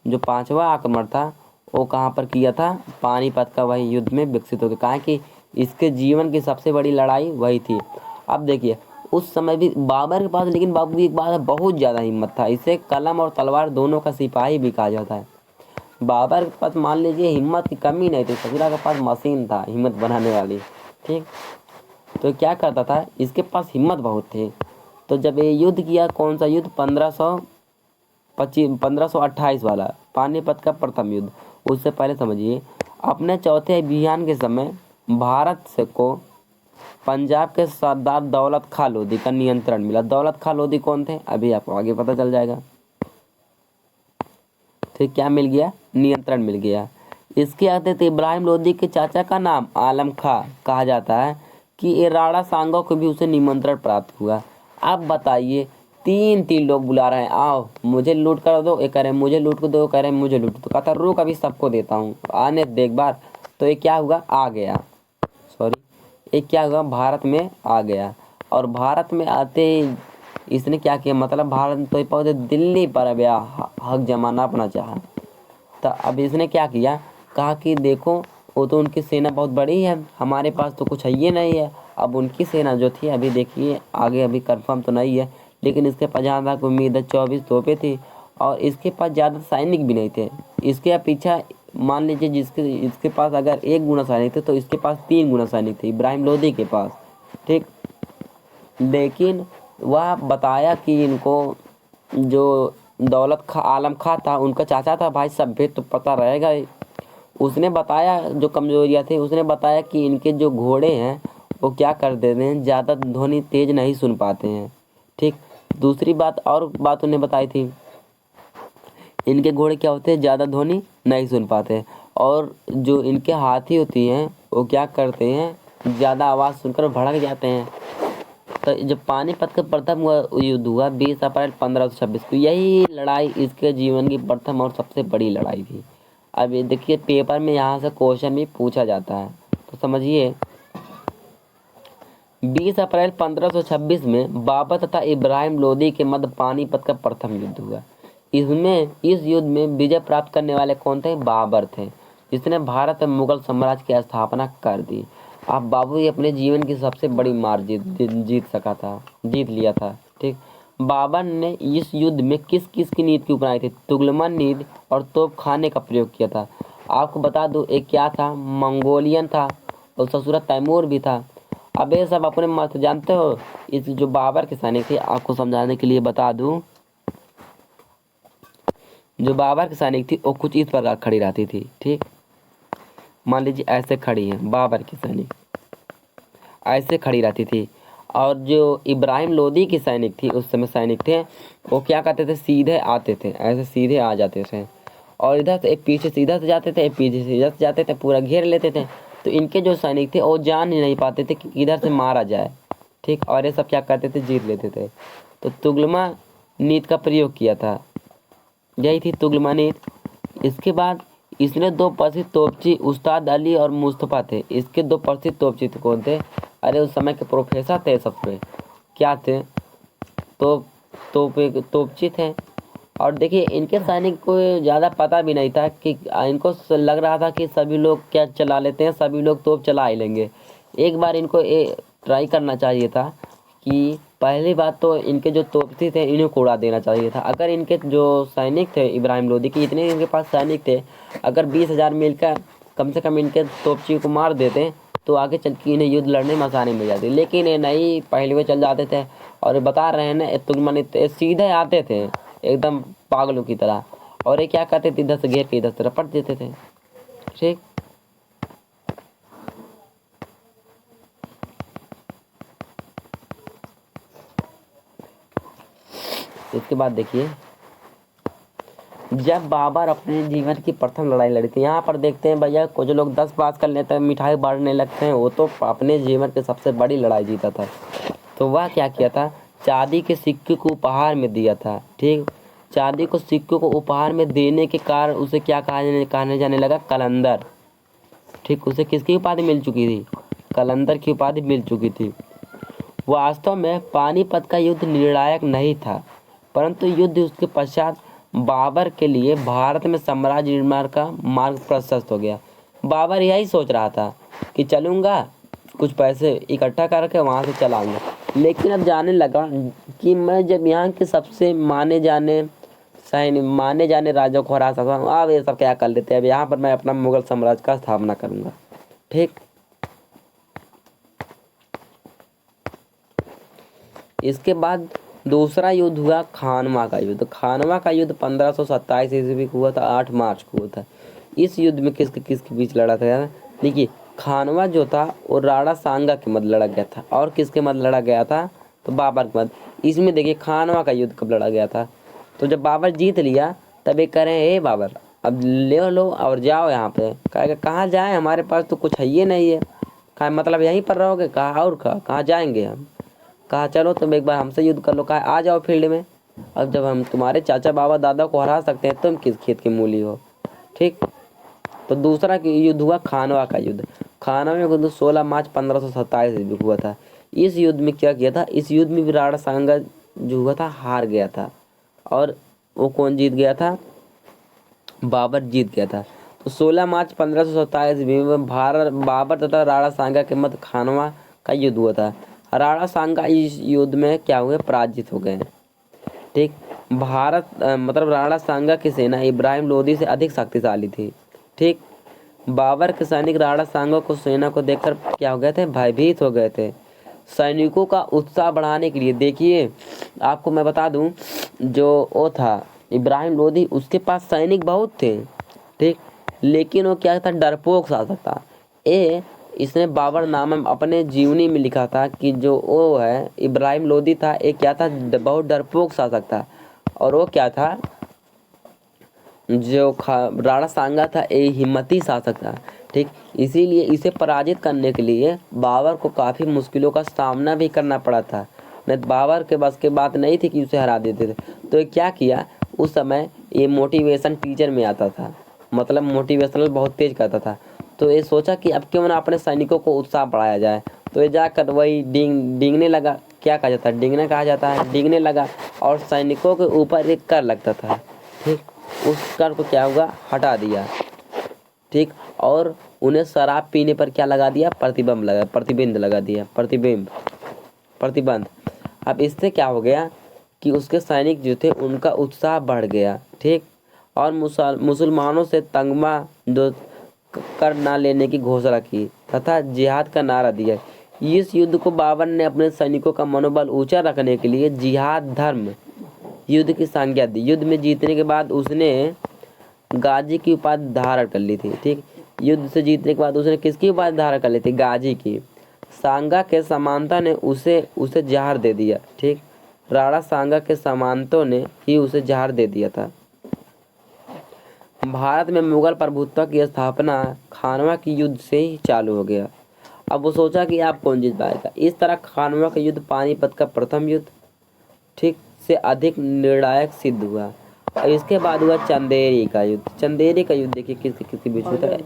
Speaker 1: जो 5वां आक्रमण था वो कहाँ पर किया था? पानीपत का वही युद्ध में विकसित हो गया। कहा कि इसके जीवन की सबसे बड़ी लड़ाई वही थी। अब देखिए उस समय भी बाबर के पास, लेकिन बाबू एक बात है, बहुत ज़्यादा हिम्मत था। इसे कलम और तलवार दोनों का सिपाही भी कहा जाता है। बाबर के पास मान लीजिए हिम्मत की कमी नहीं थी, ससुरा के पास मशीन था हिम्मत बनाने वाली। ठीक, तो क्या करता था, इसके पास हिम्मत बहुत थी। तो जब ये युद्ध किया, कौन सा युद्ध? 1528 वाला पानीपत का प्रथम युद्ध। उससे पहले समझिए, अपने चौथे अभियान के समय भारत से को पंजाब के सरदार दौलत खां लोधी का नियंत्रण मिला। दौलत खां लोधी कौन थे? अभी आपको आगे पता चल जाएगा। ठीक, क्या मिल गया? नियंत्रण मिल गया। इसके अतिरिक्त इब्राहिम लोधी के चाचा का नाम आलम खां कहा जाता है कि ये राणा सांगो को भी उसे निमंत्रण प्राप्त हुआ। अब बताइए, 3 लोग बुला रहे हैं, आओ मुझे लूट कर दो। एक कह रहे मुझे लूट को दो, कह रहे मुझे लूट दो। कहता रुक अभी सबको देता हूँ, आने देख बार। तो ये क्या हुआ? आ गया, सॉरी, ये क्या हुआ? भारत में आ गया। और भारत में आते ही इसने क्या किया, मतलब भारत तो पहुँचे दिल्ली पर अब हक जमाना अपना चाहा। तो अब इसने क्या किया, कहा कि देखो वो तो उनकी सेना बहुत बड़ी है, हमारे पास तो कुछ है ही नहीं है। अब उनकी सेना जो थी, अभी देखिए आगे अभी कंफर्म तो नहीं है, लेकिन इसके पास जहाँ तक उम्मीद है 24 तोपें थी और इसके पास ज़्यादा सैनिक भी नहीं थे। इसके पीछे मान लीजिए इसके पास अगर 1 गुना सैनिक थे तो इसके पास 3 गुना सैनिक थे इब्राहिम लोधी के पास। ठीक, लेकिन वह बताया कि इनको जो दौलत खां आलम खां था उनका चाचा था, भाई सभ्य तो पता रहेगा ही। उसने बताया जो कमजोरियाँ थी, उसने बताया कि इनके जो घोड़े हैं वो क्या कर देते हैं, ज़्यादा ध्वनि तेज नहीं सुन पाते हैं। ठीक, दूसरी बात और बात उन्हें बताई थी, इनके घोड़े क्या होते हैं, ज़्यादा ध्वनि नहीं सुन पाते। और जो इनके हाथी होती हैं वो क्या करते हैं, ज़्यादा आवाज़ सुनकर भड़क जाते हैं। तो जब पानीपत का प्रथम युद्ध हुआ 20 अप्रैल 1526 को, यही लड़ाई इसके जीवन की प्रथम और सबसे बड़ी लड़ाई थी। अब ये देखिए पेपर में यहाँ से क्वेश्चन भी पूछा जाता है, तो समझिए 20 अप्रैल 1526 में बाबर तथा इब्राहिम लोदी के मध्य पानीपत का प्रथम युद्ध हुआ। इस युद्ध में विजय प्राप्त करने वाले कौन थे? बाबर थे, जिसने भारत में मुगल साम्राज्य की स्थापना कर दी। अब बाबू ये अपने जीवन की सबसे बड़ी मार जीत लिया था। ठीक, बाबर ने इस युद्ध में किस किस की नीति की अपनाई थी? तुगलमन नीति और तोप खाने का प्रयोग किया था। आपको बता दूं एक क्या था, मंगोलियन था और ससुरा तैमूर भी था। अब ये सब अपने मत जानते हो। इस जो बाबर के सैनिक थे, आपको समझाने के लिए बता दूं, जो बाबर की सैनिक थी वो कुछ इस प्रकार खड़ी रहती थी। ठीक, मान लीजिए ऐसे खड़ी है बाबर की सैनिक, ऐसे खड़ी रहती थी। और जो इब्राहिम लोदी की सैनिक थी, उस समय सैनिक थे, वो क्या करते थे, सीधे आते थे, ऐसे सीधे आ जाते थे और इधर से एक पीछे सीधा से जाते थे, एक पीछे से इधर से जाते थे, पूरा घेर लेते थे। तो इनके जो सैनिक थे वो जान ही नहीं पाते थे कि इधर से मारा जाए। ठीक, और ये सब क्या करते थे, जीत लेते थे। तो तुगलमा नीति का प्रयोग किया था, यही थी तुगलमा नीति। इसके बाद इसने 2 प्रसिद्ध तोपची उस्ताद अली और मुस्तफ़ा थे। इसके 2 प्रसिद्ध तोपची थे, कौन थे? अरे उस समय के प्रोफेसर थे सब पे, क्या थे, तोपची थे। और देखिए इनके सैनिक को ज़्यादा पता भी नहीं था कि इनको लग रहा था कि सभी लोग क्या चला लेते हैं, सभी लोग तोप चला ही लेंगे। एक बार इनको ट्राई करना चाहिए था कि पहली बात तो इनके जो तोपची थे इन्हें को उड़ा देना चाहिए था। अगर इनके जो सैनिक थे इब्राहिम लोदी के, इतने इनके पास सैनिक थे, अगर 20,000 मिलकर कम से कम इनके तोपची को मार देते तो आगे चल के इन्हें युद्ध लड़ने में आसानी मिल जाती। लेकिन ये नहीं, पहले वे चल जाते थे। और बता रहे हैं ना, तुगलमन सीधे आते थे एकदम पागलों की तरह, और ये क्या करते थे, इधर से घेर के इधर से रपट देते थे। ठीक, इसके बाद देखिए, जब बाबर अपने जीवन की प्रथम लड़ाई लड़ी थी, यहाँ पर देखते हैं भैया कुछ लोग 10 पास कर लेते हैं, मिठाई बांटने लगते हैं, वो तो अपने जीवन की सबसे बड़ी लड़ाई जीता था। तो वह क्या किया था, चांदी के सिक्के को उपहार में दिया था। ठीक, चांदी को सिक्के को उपहार में देने के कारण उसे क्या कहने जाने लगा, कलंदर। ठीक, उसे किसकी उपाधि मिल चुकी थी, कलंदर की उपाधि मिल चुकी थी। वास्तव में पानीपत का युद्ध निर्णायक नहीं था, परंतु युद्ध उसके पश्चात बाबर के लिए भारत में साम्राज्य निर्माण का मार्ग प्रशस्त हो गया। बाबर यही सोच रहा था कि चलूँगा, कुछ पैसे इकट्ठा करके वहाँ से चलाऊँगा, लेकिन अब जाने लगा कि मैं जब यहाँ के सबसे माने जाने राजाओं को हरा सकता हूँ, अब ये सब क्या कर लेते हैं, अब यहाँ पर मैं अपना मुगल साम्राज्य का स्थापना करूँगा। ठीक, इसके बाद दूसरा युद्ध हुआ खानवा का युद्ध। खानवा का युद्ध 1527 ईस्वी को हुआ था, 8 मार्च को हुआ था। इस युद्ध में किसके बीच लड़ा था, देखिए खानवा जो था वो राणा सांगा के मध्य लड़ा गया था, और किसके मध्य लड़ा गया था, तो बाबर के मध्य। इसमें देखिए खानवा का युद्ध कब लड़ा गया था, तो जब बाबर जीत लिया तब ये कह रहे हैं, हे बाबर अब ले लो और जाओ यहाँ पे। कहेगा कहाँ जाए, हमारे पास तो कुछ है ही नहीं है। कहा मतलब यहीं पर रहोगे, कहा और कहाँ जाएंगे हम। कहा चलो तुम एक बार हमसे युद्ध कर लो, कहा आ जाओ फील्ड में। अब जब हम तुम्हारे चाचा बाबा दादा को हरा सकते हैं, तुम किस खेत की मूली हो। ठीक, तो दूसरा युद्ध हुआ खानवा का युद्ध। खानवा में युद्ध 16 मार्च 1527 ईस्वी को हुआ था। इस युद्ध में क्या किया था, इस युद्ध में राणा सांगा जो हुआ था हार गया था, और वो कौन जीत गया था, बाबर जीत गया था। तो 16 मार्च 1527 ईस्वी में बाबर तथा राणा सांगा के मध्य खानवा का युद्ध हुआ था। राणा सांगा इस युद्ध में क्या हुए, पराजित हो गए। ठीक, मतलब राणा सांगा की सेना इब्राहिम लोदी से अधिक शक्तिशाली थी। ठीक, बाबर के सैनिक राणा सांगा को सेना को देखकर क्या हो गए थे, भयभीत हो गए थे। सैनिकों का उत्साह बढ़ाने के लिए, देखिए आपको मैं बता दूं, जो वो था इब्राहिम लोदी, उसके पास सैनिक बहुत थे। ठीक, लेकिन वो क्या था, डरपोक शासक था। इसने बाबर नामा अपने जीवनी में लिखा था कि जो वो है इब्राहिम लोदी था, एक क्या था, बहुत डरपोक शासक था। और वो क्या था, जो राणा सांगा था, एक हिम्मती शासक था। ठीक, इसीलिए इसे पराजित करने के लिए बाबर को काफ़ी मुश्किलों का सामना भी करना पड़ा था। नहीं, बाबर के बस के बात नहीं थी कि उसे हरा देते थे। तो ये क्या किया, उस समय ये मोटिवेशन टीचर में आता था, मतलब मोटिवेशनल बहुत तेज करता था। तो ये सोचा कि अब क्यों ना अपने सैनिकों को उत्साह बढ़ाया जाए। तो ये जाकर वही डींगने लगा, क्या कहा जाता है, डींगना कहा जाता है, डींगने लगा, और सैनिकों के ऊपर एक कर लगता था। ठीक, उस कर को क्या हुआ, हटा दिया। ठीक, और उन्हें शराब पीने पर क्या लगा दिया, प्रतिबंध लगा दिया, प्रतिबंध। अब इससे क्या हो गया कि उसके सैनिक जो थे उनका उत्साह बढ़ गया। ठीक, और मुसलमानों से तगमा जो कर ना लेने की घोषणा की तथा जिहाद का नारा दिया। इस युद्ध को बाबर ने अपने सैनिकों का मनोबल ऊंचा रखने के लिए जिहाद धर्म युद्ध की संज्ञा दी। युद्ध में जीतने के बाद उसने गाजी की उपाधि धारण कर ली थी। ठीक, युद्ध से जीतने के बाद उसने किसकी उपाधि धारण कर ली थी, गाजी की। सांगा के सामंतों ने उसे जहर दे दिया। ठीक, राणा सांगा के सामंतों ने ही उसे जहर दे दिया था। भारत में मुगल प्रभुत्व की स्थापना खानवा के युद्ध से ही चालू हो गया। अब वो सोचा कि आप कौन जीत पाएगा। इस तरह खानवा का युद्ध पानीपत का प्रथम युद्ध ठीक से अधिक निर्णायक सिद्ध हुआ। और इसके बाद हुआ चंदेरी का युद्ध। चंदेरी का युद्ध देखिए किसके बीच होता है,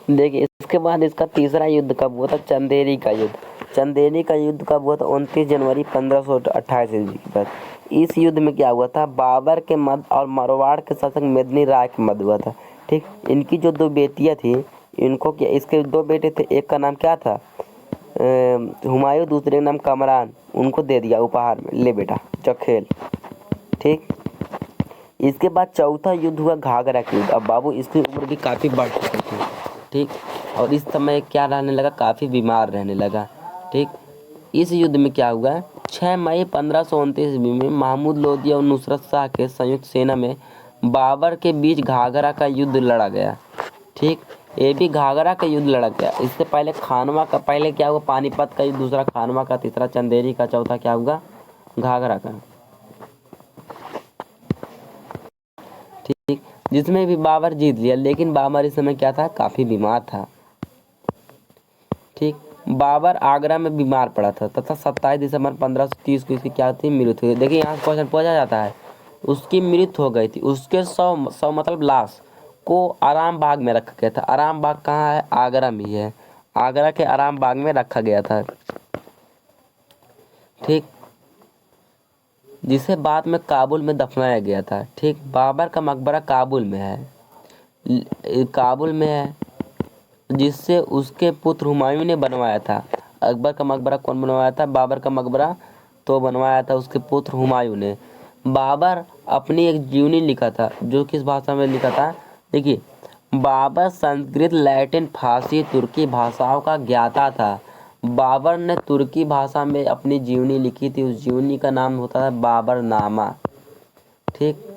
Speaker 1: देखिए इसके बाद इसका तीसरा युद्ध कब हुआ था, चंदेरी का युद्ध। चंदेरी का युद्ध कब हुआ था, 29 जनवरी 1528 ईस्वी के बाद। इस युद्ध में क्या हुआ था, बाबर के मध्य और मारवाड़ के शासक मेदिनी राय के मध्य हुआ था। ठीक, इनकी जो 2 बेटियां थी, इनको क्या, इसके 2 बेटे थे, एक का नाम क्या था, हुमायूं, दूसरे का नाम कमरान। उनको दे दिया उपहार में, ले बेटा चखेल। ठीक, इसके बाद चौथा युद्ध हुआ घाघरा का युद्ध। अब बाबू इसकी उम्र भी काफ़ी बढ़ चुकी थी। ठीक, और इस समय क्या रहने लगा, काफ़ी बीमार रहने लगा। ठीक, इस युद्ध में क्या हुआ, 6 मई 1529 ईस्वी में महमूद लोदी और नुसरत शाह के संयुक्त सेना में बाबर के बीच घाघरा का युद्ध लड़ा गया। ठीक, ये भी घाघरा का युद्ध लड़ा गया। इससे पहले खानवा का, पहले क्या हुआ, पानीपत का युद्ध, दूसरा खानवा का, तीसरा चंदेरी का, चौथा क्या हुआ, घाघरा का, ठीक, जिसमें भी बाबर जीत लिया। लेकिन बाबर इस समय क्या था, काफ़ी बीमार था। ठीक, बाबर आगरा में बीमार पड़ा था तथा 27 दिसंबर 1530 को इसकी क्या थी, मृत्यु हुई। देखिए यहाँ से क्वेश्चन पूछा जाता है, उसकी मृत्यु हो गई थी, उसके सौ मतलब लाश को आराम बाग में रखा गया था। आराम बाग कहाँ है, आगरा में ही है। आगरा के आराम बाग में रखा गया था। ठीक, जिसे बाद में काबुल में दफनाया गया था। ठीक, बाबर का मकबरा काबुल में है, काबुल में है, जिससे उसके पुत्र हुमायूं ने बनवाया था। अकबर का मकबरा कौन बनवाया था, बाबर का मकबरा तो बनवाया था उसके पुत्र हुमायूं ने। बाबर अपनी एक जीवनी लिखा था, जो किस भाषा में लिखा था, देखिए, बाबर संस्कृत, लैटिन, फारसी, तुर्की भाषाओं का ज्ञाता था। बाबर ने तुर्की भाषा में अपनी जीवनी लिखी थी, उस जीवनी का नाम होता था बाबरनामा। ठीक,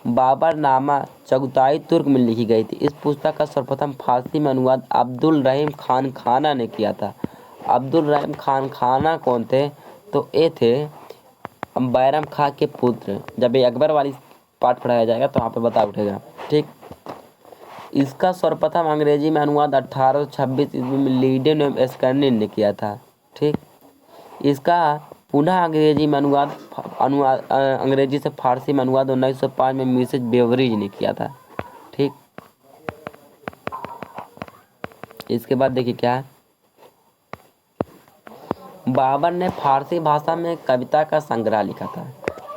Speaker 1: बाबरनामा चगताई तुर्क में लिखी गई थी। इस पुस्तक का सर्वप्रथम फारसी में अनुवाद अब्दुल रहीम खान खाना ने किया था। अब्दुल रहीम खान खाना कौन थे, तो ये थे बैरम खां के पुत्र। जब ये अकबर वाली पाठ पढ़ाया जाएगा तो वहाँ पे बता उठेगा। ठीक, इसका सर्वप्रथम अंग्रेजी में अनुवाद 1826 ईस्वी में लीडेन एवं स्कर्निन ने किया था। ठीक, इसका पुनः अंग्रेजी में अनुवाद अंग्रेजी से फारसी में अनुवाद 1905 में मिसेज बेवरेज ने किया था। ठीक, इसके बाद देखिए क्या है, बाबर ने फारसी भाषा में कविता का संग्रह लिखा था,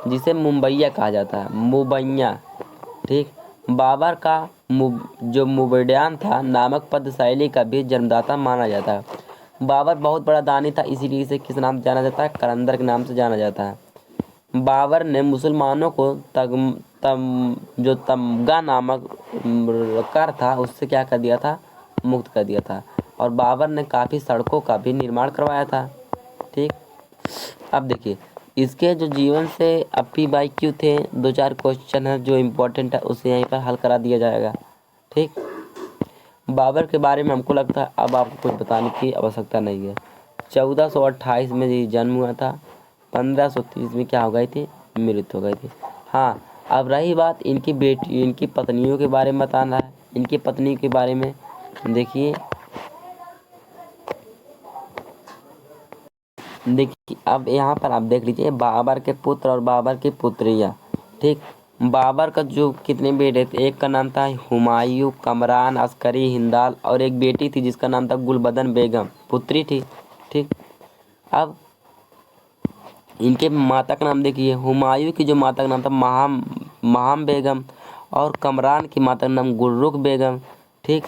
Speaker 1: जिसे मुंबईया कहा जाता है, मुबैया। ठीक, बाबर का जो मुबैयान था नामक पद शैली का भी जन्मदाता माना जाता है। बाबर बहुत बड़ा दानी था, इसीलिए इसे किस नाम से जाना जाता है, कलंदर के नाम से जाना जाता है। बाबर ने मुसलमानों को जो तमगा नामक कर था उससे क्या कर दिया था, मुक्त कर दिया था। और बाबर ने काफ़ी सड़कों का भी निर्माण करवाया था। ठीक, अब देखिए इसके जो जीवन से अपी बाई क्यों थे, 2-4 क्वेश्चन है जो इम्पोर्टेंट है, उसे यहीं पर हल करा दिया जाएगा। ठीक, बाबर के बारे में हमको लगता है अब आपको कुछ बताने की आवश्यकता नहीं है। 1428 में ये जन्म हुआ था, 1530 में क्या हो गई थी, मृत्यु हो गई थी। हाँ, अब रही बात इनकी पत्नियों के बारे में बताना है। इनकी पत्नी के बारे में देखिए अब यहाँ पर आप देख लीजिए, बाबर के पुत्र और बाबर की पुत्रियाँ। ठीक, बाबर का जो कितने बेटे थे, एक का नाम था हुमायूं, कमरान, अस्करी, हिंदाल, और एक बेटी थी जिसका नाम था गुलबदन बेगम, पुत्री थी। ठीक, अब इनके माता का नाम देखिए, हुमायूं की जो माता का नाम था महाम बेगम, और कमरान की माता का नाम गुलरुख बेगम। ठीक,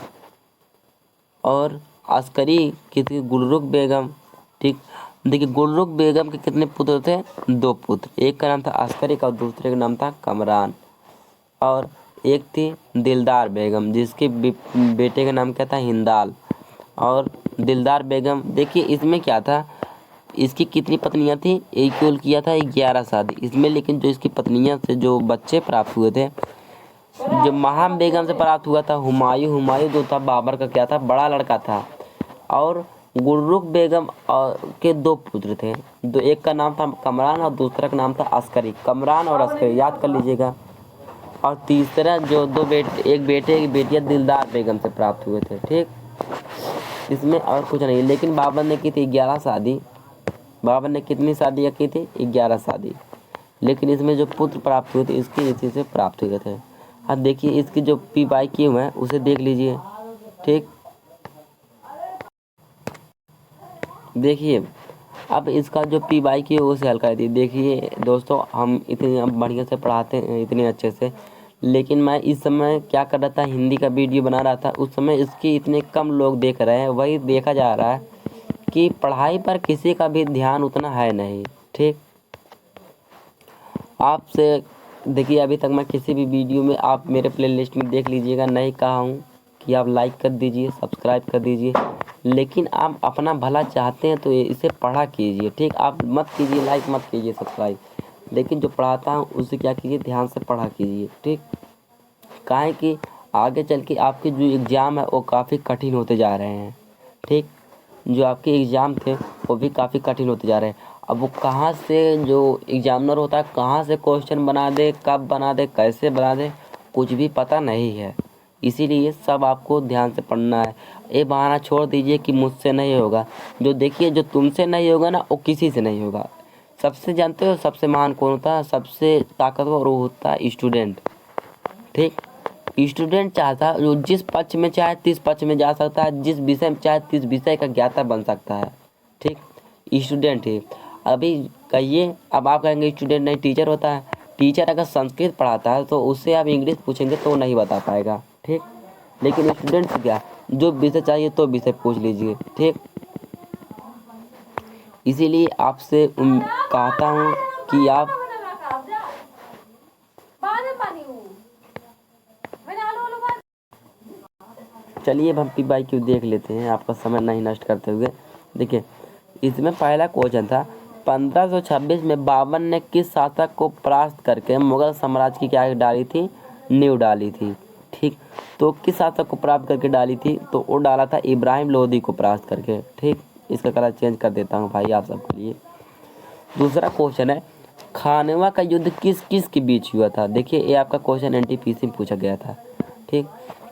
Speaker 1: और अस्करी की थी गुलरुख बेगम। ठीक, देखिए गुलरुख बेगम के कितने पुत्र थे, 2 पुत्र, एक का नाम था अस्करी का और दूसरे का नाम था कमरान। और एक थी दिलदार बेगम जिसके बेटे का नाम क्या था, हिंदाल। और दिलदार बेगम, देखिए इसमें क्या था, इसकी कितनी पत्नियां थी, एक कुल किया था 11 शादी इसमें। लेकिन जो इसकी पत्नियां से जो बच्चे प्राप्त हुए थे, जो महाम बेगम से प्राप्त हुआ था हुमायूं जो था बाबर का क्या था, बड़ा लड़का था। और गुलरुख बेगम के 2 पुत्र थे, दो, एक का नाम था कमरान और दूसरा का नाम था अस्करी। कमरान और अस्करी याद कर लीजिएगा। और तीसरा जो 2 बेटे, एक बेटे एक बेटियां दिलदार बेगम से प्राप्त हुए थे। ठीक, इसमें और कुछ नहीं। लेकिन बाबर ने की थी 11 शादी। बाबर ने कितनी शादियाँ की थी, 11 शादी। लेकिन इसमें जो पुत्र प्राप्त हुए थे इसकी इसी से प्राप्त हुए थे। अब देखिए इसकी जो पी बाई किए हुए हैं उसे देख लीजिए। ठीक, देखिए अब इसका जो पी बाई की है उसे हल कर दी। देखिए दोस्तों, हम इतने बढ़िया से पढ़ाते हैं, इतने अच्छे से, लेकिन मैं इस समय क्या कर रहा था, हिंदी का वीडियो बना रहा था। उस समय इसकी इतने कम लोग देख रहे हैं, वही देखा जा रहा है कि पढ़ाई पर किसी का भी ध्यान उतना है नहीं। ठीक, आपसे देखिए अभी तक मैं किसी भी वीडियो में, आप मेरे प्लेलिस्ट में देख लीजिएगा, नहीं कहा हूँ कि आप लाइक कर दीजिए, सब्सक्राइब कर दीजिए, लेकिन आप अपना भला चाहते हैं तो इसे पढ़ा कीजिए। ठीक, आप मत कीजिए लाइक, मत कीजिए सब्सक्राइब, लेकिन जो पढ़ाता हूँ उसे क्या कीजिए, ध्यान से पढ़ा कीजिए। ठीक, काहे कि आगे चल के आपके जो एग्ज़ाम है वो काफ़ी कठिन होते जा रहे हैं। ठीक, जो आपके एग्ज़ाम थे वो भी काफ़ी कठिन होते जा रहे हैं। अब वो कहाँ से जो एग्जामिनर होता है कहाँ से क्वेश्चन बना दे, कब बना दे, कैसे बना दे, कुछ भी पता नहीं है। इसीलिए सब आपको ध्यान से पढ़ना है। ये बहाना छोड़ दीजिए कि मुझसे नहीं होगा। जो देखिए जो तुमसे नहीं होगा ना वो किसी से नहीं होगा। सबसे जानते हो सबसे महान कौन होता है? सबसे ताकतवर वो होता है स्टूडेंट। ठीक, स्टूडेंट चाहता है जो जिस पक्ष में चाहे तीस पक्ष में जा सकता है, जिस विषय में चाहे तीस विषय का ज्ञाता बन सकता है। ठीक, स्टूडेंट ही। अभी कहिए, अब आप कहेंगे स्टूडेंट नहीं टीचर होता है। टीचर अगर संस्कृत पढ़ाता है तो उससे आप इंग्लिश पूछेंगे तो नहीं बता पाएगा। ठीक, लेकिन स्टूडेंट से क्या, जो विषय चाहिए तो विषय पूछ लीजिए। ठीक, इसीलिए आपसे कहता हूँ कि आप चलिए अब हम PYQ देख लेते हैं आपका समय नहीं नष्ट करते हुए। देखिए इसमें पहला क्वेश्चन था 1526 में बाबर ने किस शासक को परास्त करके मुगल साम्राज्य की क्या डाली थी? नींव डाली थी। ठीक, तो किस शासक को परास्त करके डाली थी? तो वो डाला था इब्राहिम लोदी को परास्त करके। ठीक, इसका कलर चेंज कर देता हूँ भाई आप सबके लिए। दूसरा क्वेश्चन है खानवा का युद्ध किस किस के बीच हुआ था? देखिए ये आपका क्वेश्चन NTPC में पूछा गया था। ठीक,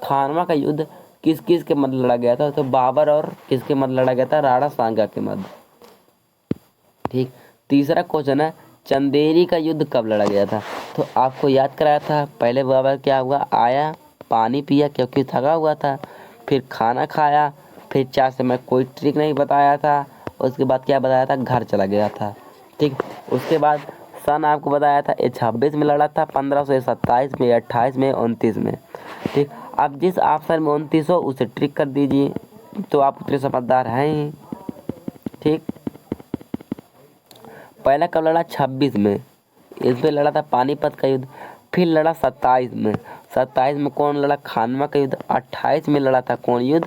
Speaker 1: खानवा का युद्ध किस किस के मध्य लड़ा गया था? तो बाबर और किसके मध्य लड़ा गया था? राणा सांगा के मध्य। ठीक, तीसरा क्वेश्चन है चंदेरी का युद्ध कब लड़ा गया था? तो आपको याद कराया था पहले बाबर क्या हुआ, आया पानी पिया क्योंकि थका हुआ था, फिर खाना खाया, फिर 4 समय कोई ट्रिक नहीं बताया था, उसके बाद क्या बताया था? घर चला गया था। ठीक, उसके बाद सन आपको बताया था ये 26 में लड़ा था, 1527 में, 28 में, 29 में। ठीक, अब जिस ऑप्शन में 29 हो उसे ट्रिक कर दीजिए तो आप उतने समझदार हैं ही। ठीक, पहला कब लड़ा? 26 में, इसमें लड़ा था पानीपत का युद्ध। फिर लड़ा 27 में, 27 में कौन लड़ा? खानवा का युद्ध। 28 में लड़ा था कौन युद्ध?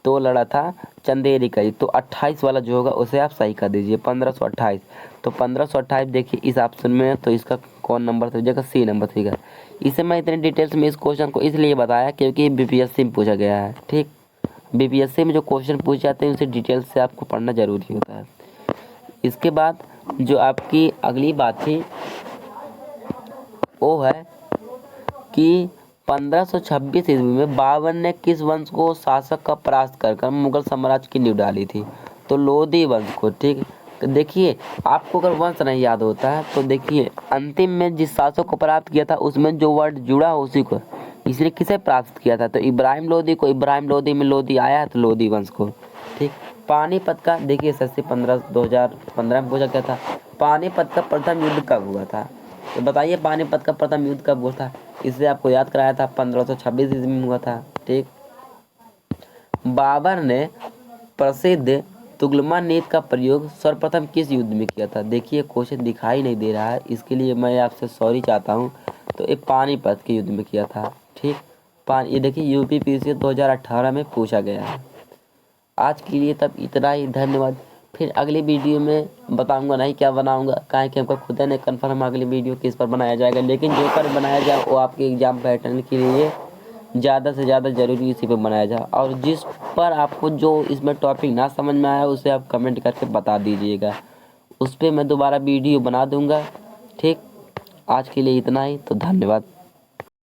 Speaker 1: तो लड़ा था चंदेरी का युद्ध। तो 28 वाला जो होगा उसे आप सही कर दीजिए 1528। तो 1528 देखिए इस ऑप्शन में, तो इसका कौन नंबर था? जगह C नंबर ठीक है। इसे मैं इतने डिटेल्स में इस क्वेश्चन को इसलिए बताया क्योंकि BPSC में पूछा गया है। ठीक, BPSC में जो क्वेश्चन पूछे जाते हैं उसे डिटेल्स से आपको पढ़ना जरूरी होता है। इसके बाद जो आपकी अगली बात थी वो है कि 1526 ईस्वी में बाबर ने किस वंश को शासक का परास्त कर मुगल साम्राज्य की नींव डाली थी? तो लोधी वंश को। ठीक, देखिए आपको अगर वंश नहीं याद होता है तो देखिए अंतिम में जिस शासक को परास्त किया था उसमें जो वर्ड जुड़ा उसी को, इसलिए किसे परास्त किया था? तो इब्राहिम लोदी को। इब्राहिम लोदी में लोदी आया है तो लोधी वंश को। ठीक, पानीपत का देखिए 2015 में पूछा गया था पानीपत का प्रथम युद्ध कब हुआ था? तो बताइए पानीपत का प्रथम युद्ध कब हुआ था? इसे आपको याद कराया था 1526 ईस्वी में हुआ था। ठीक, बाबर ने प्रसिद्ध तुगलमानीत का प्रयोग सर्वप्रथम किस युद्ध में किया था? देखिए क्वेश्चन दिखाई नहीं दे रहा है, इसके लिए मैं आपसे सॉरी चाहता हूँ। तो ये पानीपत के युद्ध में किया था। ठीक, ये देखिए UPPSC 2018 में पूछा गया है। आज के लिए तब इतना ही, धन्यवाद। फिर अगली वीडियो में बताऊंगा नहीं क्या बनाऊंगा, काहे कि हमको खुद ने कन्फर्म अगली वीडियो किस पर बनाया जाएगा, लेकिन जो पर बनाया जाए वो आपके एग्ज़ाम पैटर्न के लिए ज़्यादा से ज़्यादा ज़रूरी इसी पे बनाया जाए। और जिस पर आपको जो इसमें टॉपिक ना समझ में आया उसे आप कमेंट करके बता दीजिएगा, उस पर मैं दोबारा वीडियो बना दूँगा। ठीक, आज के लिए इतना ही, तो धन्यवाद।